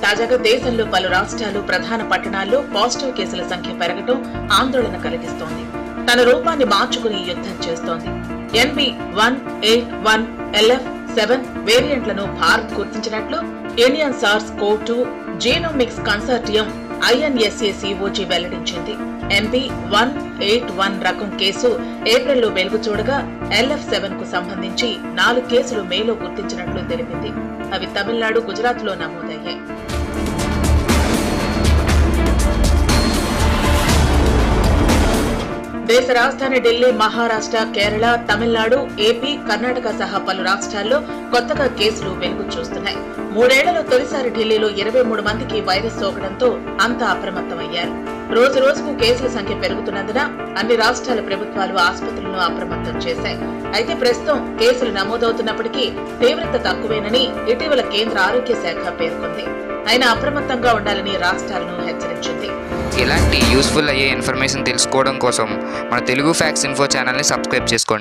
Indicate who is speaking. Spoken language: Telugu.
Speaker 1: తాజాగా దేశంలో పలు రాష్ట్రాలు ప్రధాన పట్టణాల్లో పాజిటివ్ కేసుల సంఖ్య పెరగటం ఆందోళన కలిగిస్తోంది. తన రూపాన్ని మార్చుకుని యుద్ధం చేస్తోంది. NB181 LF7 వేరియంట్లను భారత్ గుర్తించినట్లు Indian SARS-CoV-2 genomics consortium INSA-CoG వెల్లడించింది. NB181 రకం కేసు ఏప్రిల్లో వెలుగు చూడగా LF7 కు సంబంధించి 4 కేసులు మేలో గుర్తించినట్లు తెలిపింది. అవి తమిళనాడు, గుజరాత్ లో నమోదయ్యాయి. దేశ రాజధాని ఢిల్లీ, మహారాష్ట్ర, కేరళ, తమిళనాడు, ఏపీ, కర్ణాటక సహా పలు రాష్ట్రాల్లో కొత్తగా కేసులు వెలుగు చూస్తున్నాయి. 3 ఏళ్లలో తొలిసారి ఢిల్లీలో 23 మందికి వైరస్ సోకడంతో అంతా అప్రమత్తమయ్యారు. రోజు రోజుకు కేసుల సంఖ్య పెరుగుతున్నందున అన్ని రాష్ట్రాల ప్రభుత్వాలు ఆసుపత్రులను అప్రమత్తం చేశాయి. అయితే ప్రస్తుతం కేసులు నమోదవుతున్నప్పటికీ తీవ్రత తక్కువేనని ఇటీవల కేంద్ర ఆరోగ్య శాఖ పేర్కొంది. అయినా అప్రమత్తంగా ఉండాలని రాష్ట్రాలను హెచ్చరించింది.
Speaker 2: ఇలాంటి యూస్ఫుల్ అయ్యే ఇన్ఫర్మేషన్ తెలుసుకోవడం కోసం మన తెలుగు ఫ్యాక్ట్స్ ఇన్ఫో ఛానల్ని సబ్స్క్రైబ్ చేసుకోండి.